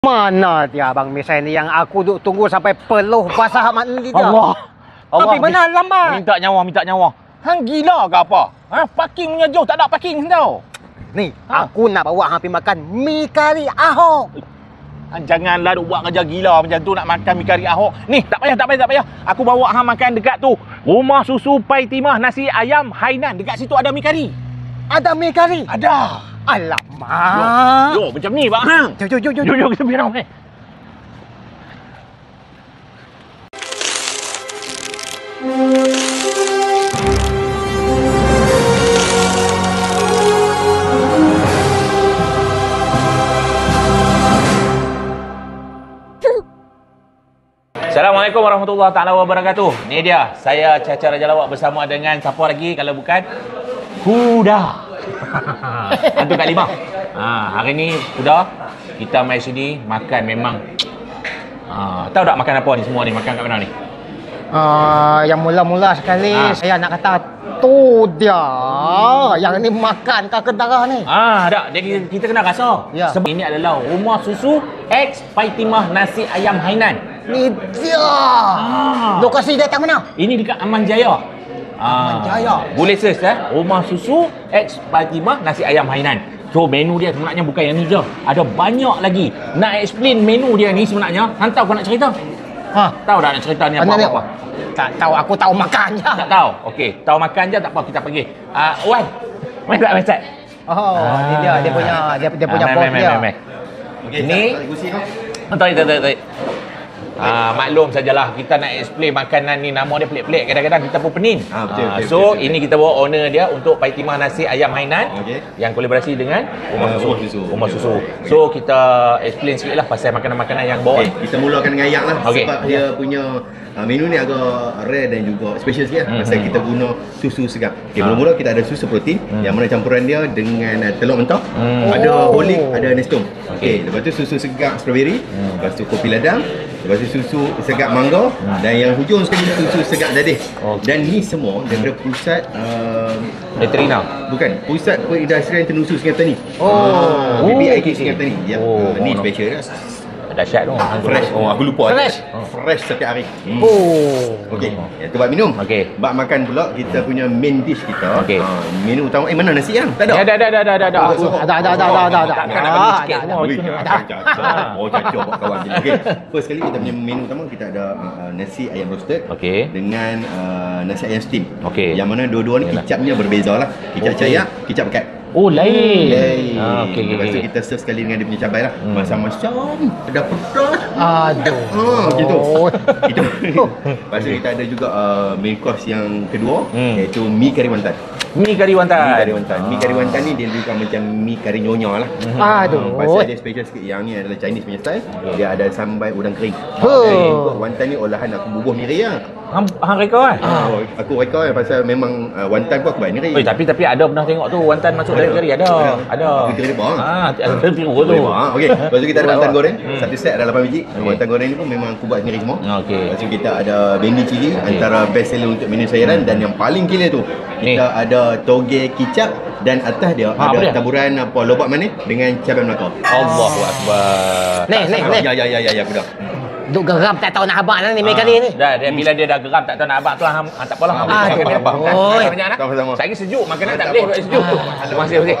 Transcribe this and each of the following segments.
Mana dia Abang Misai ni yang aku duk tunggu sampai peluh basah mat ni dia. Allah. Tapi mana lambat. Minta nyawa. Hang gila ke apa? Ha, parking punya jauh tak ada parking tau. Ni, aku nak bawa hang pergi makan mi kari Ahok. Janganlah duk buat kerja gila macam tu nak makan mi kari Ahok. Ni, tak payah. Aku bawa hang makan dekat tu. Rumah susu Pai Timah nasi ayam Hainan. Dekat situ ada mi kari. Ada mi kari? Ada. Alamak. Yo, macam ni bang hang. Jom, Kita pergi ramai. Assalamualaikum warahmatullahi taala wabarakatuh. Ni dia, saya Caca Raja Lawak bersama dengan siapa lagi kalau bukan Kuda. Hantu Kak Limah. Hari ni Kuda kita mai sini makan memang tahu tak makan apa ni semua ni? Makan kat mana ni? Yang mula-mula sekali saya nak kata tu dia. Yang ni makan ke darah ni. Tak. Kita kena rasa. Ya. Sebab ini adalah rumah susu X Pai Timah nasi ayam Hainan. Ni dia. Lokasi dia kat mana? Ini dekat Aman Jaya. Aman Jaya. Boleh search rumah susu X Pai Timah nasi ayam Hainan. So menu dia sebenarnya bukan yang ni je. Ada banyak lagi. Nak explain menu dia ni sebenarnya, hang tahu kau nak cerita? Tahu tak nak cerita ni apa-apa? Tak tahu, aku tahu makan je. Tak tahu. Okey, tahu makan je tak apa, kita pergi. Wan. Macam. Ni dia punya pot dia. Okey, ni. Tarik. Maklum sajalah kita nak explain makanan ni, nama dia pelik-pelik, kadang-kadang kita pun pening. Betul. Ini kita bawa owner dia untuk Pai Timah nasi ayam Hainan yang kolaborasi dengan Rumah Susu. So kita explain sikitlah pasal makanan-makanan yang bawa. Kita mulakan dengan ayak lah. Sebab dia punya menu ni agak rare dan juga special sikit lah. Pasal kita guna susu segar. Mula-mula kita ada susu protein yang mana campuran dia dengan telur mentah, ada holik, ada nestum. Lepas tu susu segar strawberry, lepas tu kopi ladang, lepas tu susu segar mangga, dan yang hujung sekali susu segar dadih. Dan ni semua daripada pusat veterina. Bukan, pusat perindustrian tenusu Sungai Petani. BBIK Sungai Petani. Ni special dah. Dahsyat tu. Fresh. Aku lupa. Fresh setiap hari. Okey. Itu buat minum. Bak makan pula kita punya main dish kita. Menu utama. Mana nasi yang? Tak ada. Ada. Ada. Takkan nak bagi sikit semua. Caca buat kawan. Okey. First kali kita punya menu utama kita ada nasi ayam roasted dengan nasi ayam steam. Yang mana dua-dua ni kicapnya berbeza lah. Kicap cayak, kicap pekat. Lain. Lepas tu kita serve sekali dengan dia punya cabai lah. Macam-macam. Ada pedas. Gitu. Itu. Lepas tu kita ada juga main course yang kedua, iaitu mi kari wantan. Mi kari wantan ni dia juga macam mi kari nyonya lah. Pasal dia special sikit. Yang ni adalah Chinese punya style. Dia ada sambal udang kering. Wantan ni olahan aku bubuh niri lah. Hang reka Aku reka pasal memang wantan pun aku buat niri. Tapi ada pernah tengok tu wantan masuk dalam kari ada. Kari bawang. Ada tengok tu. Okey. Lepas tu kita ada wantan goreng. Satu set ada 8 biji. Wantan goreng ni pun memang aku buat sendiri semua. Lepas tu kita ada bendi cili, antara best seller untuk menu sayuran, dan yang paling gila tu kita ada toge kicap, dan atas dia ada taburan lobak manis dengan cabai Melaka. Allahu akbar. Ya aku dah. Duk geram tak tahu nak abang ni mi kari ni. Bila dia dah geram tak tahu nak abang tu tak apalah. Sama-sama. Saya sejuk, makanan tak boleh buat sejuk. Terima kasih.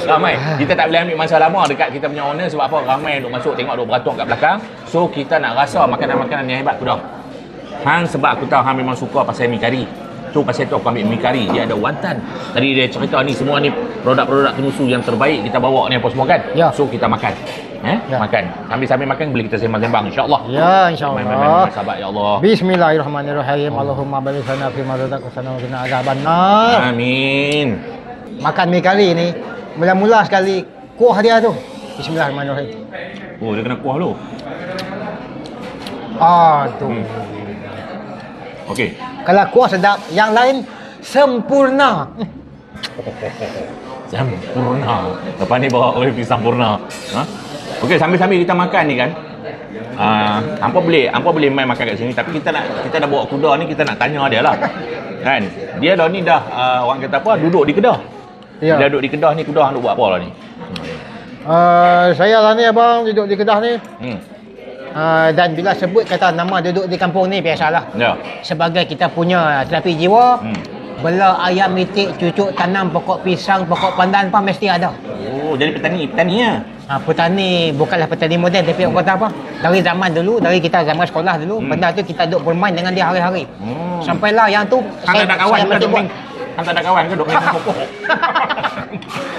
Ramai. Kita tak boleh ambil masa lama dekat kita punya owner sebab apa? Ramai duk masuk tengok duk beratur kat belakang. So kita nak rasa makanan-makanan yang hebat tu dah. Hang sebab aku tahu hang memang suka pasal mi kari. So pasal tu aku ambil mi kari. Dia ada wantan. Tadi dia cerita ni semua ni produk-produk tenusu yang terbaik kita bawa ni apa semua kan. So kita makan. Makan. Sambil makan boleh kita sembang-sembang insya-Allah. Ya, insya-Allah. Sahabat ya Allah. Bismillahirrahmanirrahim. Allahumma barik lana fi ma razaqtana wa qina azabannar. Amin. Makan mi kari ni mula-mula sekali kuah dia tu. Bismillahirrahmanirrahim. Dia kena kuah dulu. Okey. Kalau kuah sedap, yang lain sempurna. Sempurna. Lepas ni bawa oleh pisang purna. Okey, sambil-sambil kita makan ni kan. Hampa boleh main makan kat sini, tapi kita dah bawa kuda ni, kita nak tanya dia lah. Kan? Dia dah ni dah orang kata apa, duduk di kedah. Dia duduk di kedah ni, kuda hang duk buat apa lah ni? Saya lah ni abang duduk di Kedah ni. Hmm. Dan bila sebut kata nama duduk di kampung ni biasalah. Ya. Sebagai kita punya terapi jiwa, Hmm. bela ayam itik, cucuk tanam, pokok pisang, pokok pandan pun mesti ada. Oh, jadi petani ya. Petani bukanlah petani moden tapi orang kata apa? Dari zaman dulu, dari kita zaman sekolah dulu, benda tu kita duduk bermain dengan dia hari-hari. Sampailah yang tu Hang tak ada kawan ke mesti duk buat. Hang tak ada kawan ke duk main pokok?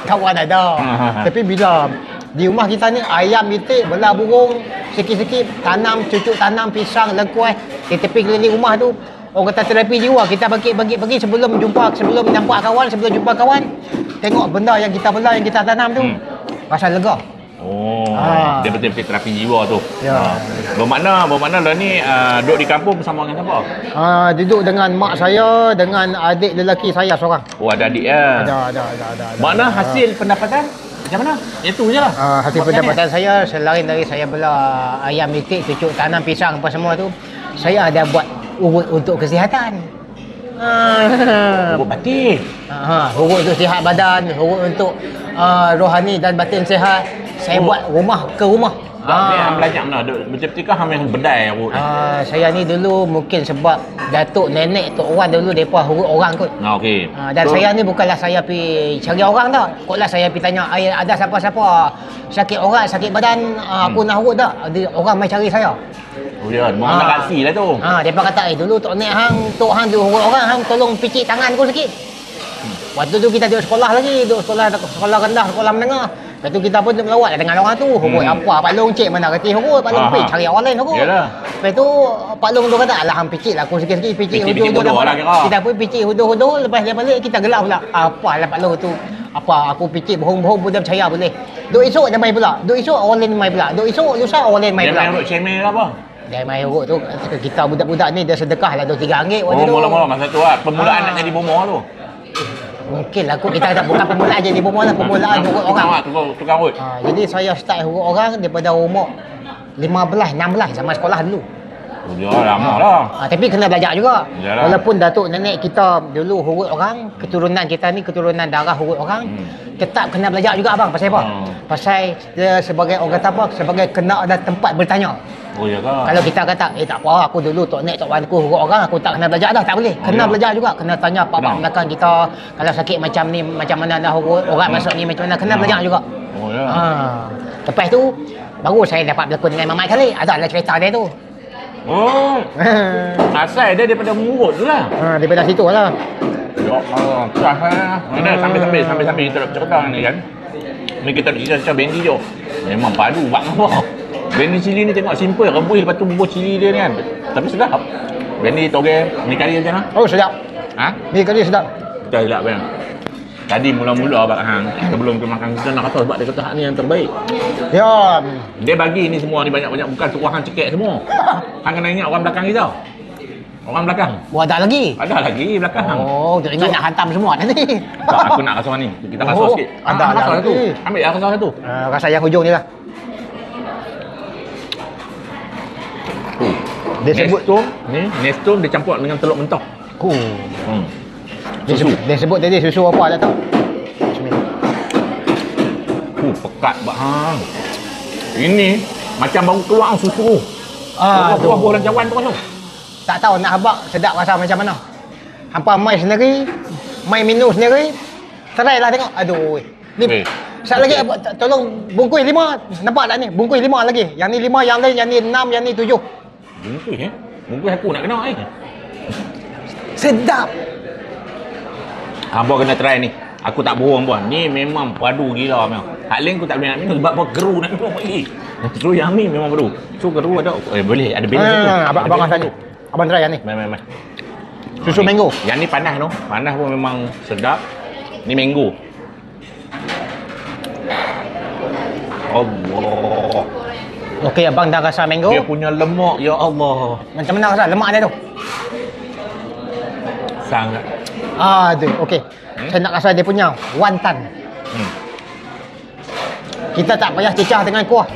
Kawan ada. Tapi bila di rumah kita ni ayam itik, bela burung, sikit-sikit tanam, cucuk tanam, pisang, lengkuas di tepi keliling rumah tu. Orang kata terapi jiwa, kita bagi sebelum nampak kawan, sebelum jumpa kawan, tengok benda yang kita bela, yang kita tanam tu, rasa lega. Oh, dia betul-betul terapi jiwa tu. Ya. Bermakna lah ni duduk di kampung bersama dengan siapa? Duduk dengan mak saya, dengan adik lelaki saya seorang. Oh, ada adik ya. Ada. Makna hasil pendapatan macam mana? Itu je lah. Hasil pendapatan saya selain dari saya bela ayam itik, cucuk tanam, pisang apa semua tu, saya ada buat urut untuk kesihatan. Urut batin. Urut untuk sihat badan, urut untuk rohani dan batin sihat. Saya buat rumah ke rumah. Hang belajar mana? Betul-betul kah hang yang bedai urut? Saya ni dulu mungkin sebab datuk nenek tok Wan dulu depa urut orang kot. Okey. Dan saya ni bukanlah saya pergi cari orang dah. Koklah saya pergi tanya, ada siapa-siapa sakit orang, sakit badan, aku nak urut tak? Orang mai cari saya. Oh ya, mana kasih lah tu. Depa kata, dulu tok nek hang, tok hang dulu urut orang, hang tolong picit tangan aku sikit. Waktu tu kita duduk sekolah lagi, duduk sekolah rendah, sekolah menengah. Lepas tu kita pun melawat dengan orang tu. Hurut apa? Pak Long cik mana kerti hurut? Pak Long pergi cari orang lain hurut. Yalah. Lepas tu Pak Long tu kata, alah hang picit lah aku sikit-sikit. Picit hudu-hudu lah kira. Kita pun picit hudu-hudu. Lepas dia balik kita gelap pula. Apalah Pak Long tu. Apa aku picit bohong-bohong pun dia percaya boleh. Duk esok dia main pula. Duk esok orang lain main pula. Duk esok lusa orang lain main pula. Dia main urut cemil ke apa? Dia main hurut tu. Kita budak-budak ni dia sedekah lah RM3 waktu tu. Mula-mula masa tu lah. Permulaan nak jadi bomoh tu. Mungkin lah kita tak bukan permulaan jadi bomoh lah, permulaan hurut orang. Tukang urut. Jadi saya start hurut orang daripada umur 15, 16 zaman sekolah dulu. Oh, dia lama lah. Tapi kena belajar juga. Yalah. Walaupun datuk nenek kita dulu hurut orang, keturunan kita ni keturunan darah hurut orang, tetap kena belajar juga abang. Pasal apa? Pasal dia sebagai orang kata apa? Sebagai kena ada tempat bertanya. Oh ya kan? Kalau kita kata, tak apa, aku dulu tok nek tok wan aku hurut orang, aku tak kena belajar dah, tak boleh. Kena belajar juga, kena tanya pak-pak belakang kita, kalau sakit macam ni, macam mana dah hurut, orang masuk ni macam mana, kena belajar juga. Oh ya. Lepas tu, baru saya dapat berlakon dengan Mamat kali. Ada cerita dia tu. Oh. Asal dia daripada murut tu lah. Daripada situ lah. Ya Allah. Mana sambil kita cerita ni kan. Ni kita cerita Bendy je. Memang padu bang apa. Bendy cili ni tengok simple, rebus lepas tu bubur cili dia ni kan. Tapi sedap. Bendy toge ni kari macam mana? Oh sedap. Ni kari sedap. Kita sedap kan. Tadi mula-mula abang hang sebelum kita makan kita nak kata sebab dia kata hak ni yang terbaik. Ya. Dia bagi ni semua ni banyak-banyak bukan suruh hang cekek semua. Hang kena ingat orang belakang kita. Orang belakang. Ada lagi? Ada lagi belakang hang. Oh, dia ingat nak hantam semua tadi. Tak, aku nak rasa ni. Kita rasa sikit. Ada rasa lagi. satu. Ambil rasa satu. Rasa yang hujung ni lah. Dia sebut Nestum ni, Nestum dia campur dengan telur mentah. Dia sebut tadi susu apa tak tahu. Pekat bang. Ini macam baru keluar susu. Buah-buah lancawan tu kan tu. Tak tahu nak habak sedap rasa macam mana. Hampa mai sendiri, mai minum sendiri. Try lah tengok. Aduh. Ni sat lagi tolong bungkus 5. Nampak tak ni? Bungkus 5 lagi. Yang ni 5, yang lain yang ni 6, yang ni 7. Bungkus Bungkus aku nak kena Sedap. Abang kena try ni. Aku tak bohong buat. Ni memang padu gila memang. Hak lain aku tak boleh nak minum sebab apa geru nak minum lagi. So yang ni memang padu. So geru ada boleh ada balance tu. Abang rasa ni. Abang try yang ni. Mai. Susu mango. Yang ni panas tu. Panas pun memang sedap. Ni mango. Allah. Okey, abang dah rasa mango. Dia punya lemak, ya Allah. Macam mana rasa lemak dia tu? Sangat. Tu. Okey. Saya nak rasa dia punya wonton. Kita tak payah cecah dengan kuah.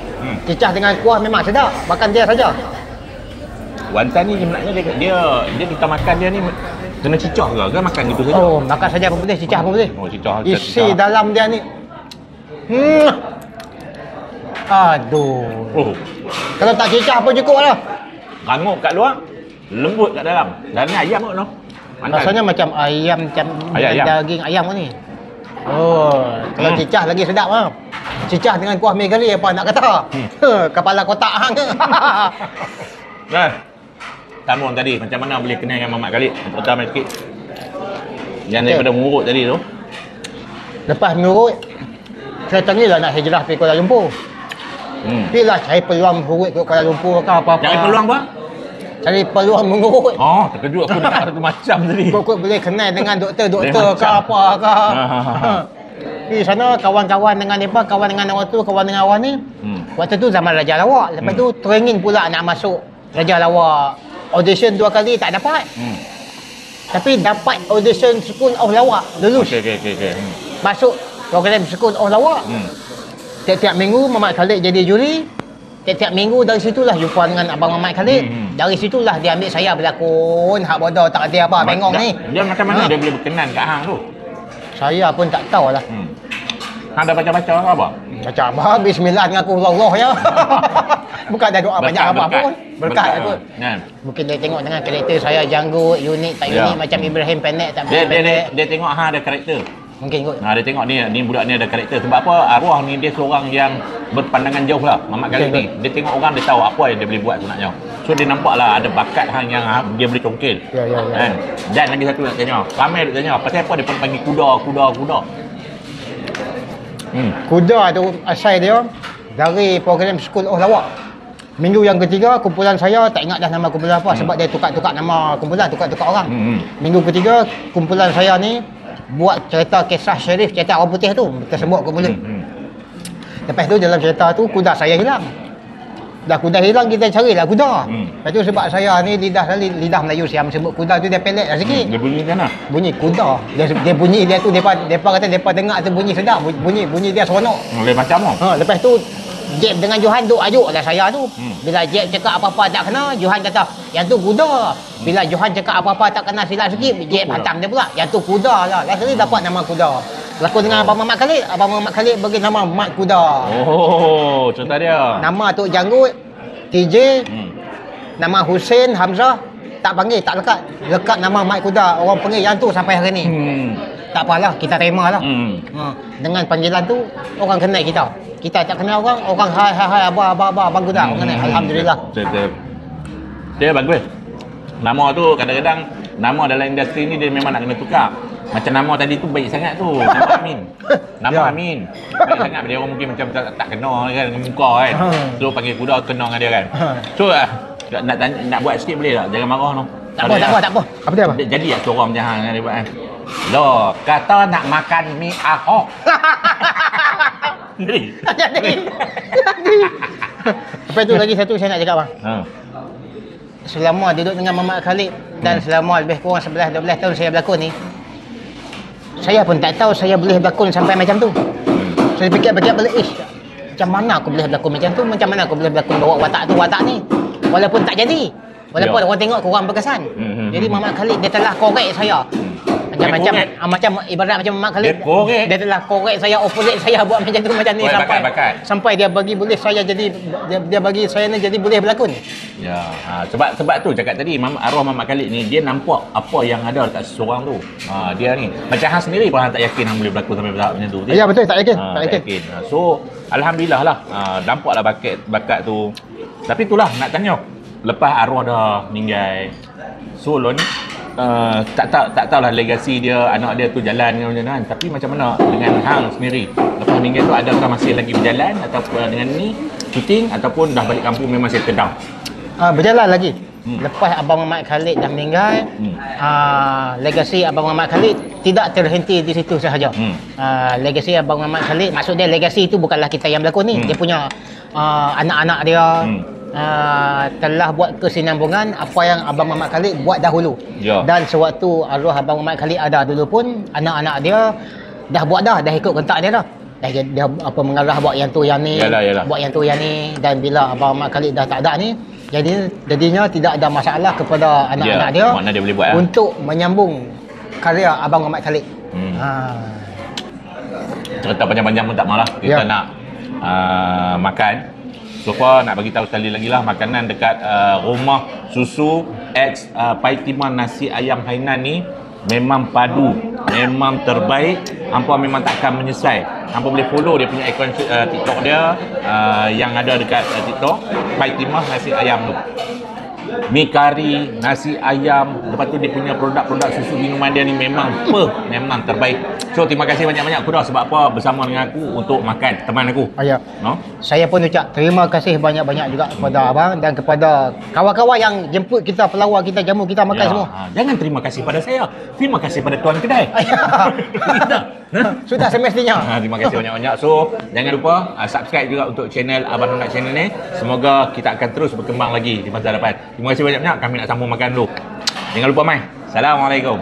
Cecah dengan kuah memang sedap. Makan dia saja. Wonton ni sebenarnya dia kita makan dia ni kena cicah ke makan gitu saja? Oh, makan saja pun boleh, cecah pun boleh. Oh, cicah. Isi dalam dia ni. Aduh. Oh, Kalau tak cicah pun cukup lah. rangup kat luar, lembut kat dalam. Dan ni ayam kot noh. Rasanya macam ayam, macam Ayam. daging ayam ni. Oh, kalau cicah lagi sedap lah. Cicah dengan kuah mi kari apa nak kata? Kepala kotak hang. Nah, tamun tadi macam mana boleh kenal dengan Mamat Khalid? Pertama sikit. Yang daripada mengurut tadi tu. Lepas mengurut, saya tengoklah nak hijrah pergi Kuala Lumpur. Pilah cari peluang mengurut ke Kuala Lumpur ke apa-apa. Cari peluang apa? Cari peluang mengurut. Oh, terkejut aku dengar satu macam tadi. Kok boleh kenal dengan doktor-doktor ke Macam. apa ke. Di sana kawan-kawan dengan mereka, kawan dengan orang tu, kawan dengan awak ni. Waktu tu zaman Raja Lawak. Lepas tu training pula nak masuk Raja Lawak. Audition 2 kali tak dapat. Tapi dapat audition School of Lawak. Lulus. Okey. Masuk program School of Lawak. Tiap-tiap minggu Mamat Khalid jadi juri. Tiap-tiap minggu dari situlah jumpa dengan Abang Mamat Khalid. Dari situlah dia ambil saya berlakon. Hak bodoh tak kerti apa bengong ni. Dia macam mana dia boleh berkenan kat hang tu? Saya pun tak tahulah. Hang dah baca-baca ke apa? Baca apa? Bismillah dengan aku Allah ya. Bukan ada doa banyak apa pun. Berkat kot. Kan. Mungkin dia tengok dengan karakter saya janggut, unik tak unik macam Ibrahim pendek tak pendek. Dia tengok hang ada karakter. Mungkin kot. Dia tengok ni budak ni ada karakter. Sebab apa? Arwah ni dia seorang yang berpandangan jauh lah. Mamat Khalid ni. Dia tengok orang, dia tahu apa yang dia boleh buat sebenarnya. So dia nampak lah ada bakat hang yang dia boleh congkil. Ya. Kan? Dan lagi satu nak tanya. Ramai nak tanya. Pasal apa dia pun panggil kuda. Kuda tu asal dia dari program School of Lawak. Minggu yang ketiga kumpulan saya tak ingat dah nama kumpulan apa sebab dia tukar-tukar nama kumpulan, tukar-tukar orang. Minggu ketiga kumpulan saya ni buat cerita kisah Syarif, cerita orang putih tu tersebut kumpulan. Lepas tu dalam cerita tu kuda saya hilang. Dah kuda hilang kita carilah kuda. Lepas tu sebab saya ni lidah Melayu siam sebut kuda tu dia pelik lah sikit. Dia bunyi macam mana? Bunyi kuda. Dia bunyi dia tu depa kata depa dengar tu bunyi sedap, bunyi dia seronok. Boleh macam apa? Lepas tu Jeb dengan Johan duk ajuk lah saya tu. Bila Jeb cakap apa-apa tak kena, Johan kata, yang tu kuda. Bila Johan cakap apa-apa tak kena silap sikit, Jeb hantam dia pula, yang tu kuda lah. Last kali dapat nama kuda. Lakon dengan Abang Mamat Khalid, Abang Mamat Khalid bagi nama Mat Kuda. Oh, cerita dia. Nama Tok Janggut, TJ, nama Hussein Hamzah, tak panggil, tak lekat. Lekat nama Mat Kuda. Orang panggil yang tu sampai hari ni. Tak apalah, kita terima lah. Dengan panggilan tu, orang kenal kita. Kita tak kenal orang hai abang Kuda. Orang kenal, alhamdulillah. Dia bagus. Nama tu kadang-kadang nama dalam industri ni dia memang nak kena tukar. Macam nama tadi tu baik sangat tu. Nama Amin. Nama Amin. Baik sangat dia orang mungkin macam tak kenal kan dengan muka kan. So panggil kuda kenal dengan dia kan. So nak buat sikit boleh tak? Jangan marah noh. Tak apa. Apa dia apa? Jadi tak suara macam hang dia buat kan. Loh, kata nak makan mi Ahok. Jadi. Lepas tu lagi satu saya nak cakap bang. Selama duduk dengan Mamat Khalid dan selama lebih kurang 11-12 tahun saya berlakon ni, saya pun tak tahu saya boleh berlakon sampai macam tu. Saya fikir-fikir balik, macam mana aku boleh berlakon macam tu, macam mana aku boleh berlakon bawa watak ni. Walaupun tak jadi, walaupun orang tengok kurang berkesan. Jadi Mamat Khalid dia telah korek saya. Macam ibarat macam Mamat Khalid dia telah korek saya, opposite saya buat macam tu macam ni sampai dia bagi boleh saya jadi dia bagi saya ni jadi boleh berlakon. Ya, sebab tu cakap tadi arwah Mamat Khalid ni dia nampak apa yang ada dekat seseorang tu. Dia ni macam hang sendiri pun hang tak yakin hang boleh berlakon sampai tahap macam tu. Ya betul, tak yakin. So alhamdulillah lah nampaklah bakat tu. Tapi itulah nak tanya, lepas arwah dah meninggal, so lo ni tak tahulah legasi dia, anak dia tu jalan dengan macam mana, tapi macam mana dengan hang sendiri lepas meninggal tu, adakah masih lagi berjalan ataupun dengan ni syuting ataupun dah balik kampung memang settle down? Berjalan lagi. Lepas Abang Mamat Khalid dah meninggal, legasi Abang Mamat Khalid tidak terhenti di situ sahaja. Legasi Abang Mamat Khalid, maksud dia legasi itu bukanlah kita yang berlakon ni, dia punya anak-anak dia telah buat kesinambungan apa yang Abang Mamat Khalid buat dahulu. Dan sewaktu arwah Abang Mamat Khalid ada dulu pun, anak-anak dia dah buat dah ikut kontak dia dah. Dia apa mengarah buat yang tu yang ni, buat yang tu yang ni, dan bila Abang Mamat Khalid dah tak ada ni, jadinya tidak ada masalah kepada anak-anak dia, dia boleh buat untuk menyambung karya Abang Mamat Khalid. Cerita panjang-panjang pun tak malah. Kita nak makan. So far nak bagi tahu sekali lagi lah, makanan dekat rumah susu X Pai Timah nasi ayam Hainan ni memang padu, memang terbaik. Hampa memang takkan menyesal. Hampa boleh follow dia punya akaun TikTok dia yang ada dekat TikTok Pai Timah nasi ayam tu. Mi kari, nasi ayam, lepas tu dia punya produk-produk susu minuman dia ni memang terbaik. So terima kasih banyak-banyak Kuda sebab apa bersama dengan aku untuk makan teman aku. Ya. No? Saya pun ucap terima kasih banyak-banyak juga kepada abang dan kepada kawan-kawan yang jemput kita, pelawak kita, jamu kita makan semua. Jangan terima kasih pada saya. Terima kasih pada tuan kedai. Sudah semestinya. Terima kasih banyak-banyak. So, jangan lupa subscribe juga untuk channel Abang Nonat channel ni. Semoga kita akan terus berkembang lagi di masa depan. Terima kasih banyak-banyak. Kami nak sambung makan dulu. Jangan lupa mai. Assalamualaikum.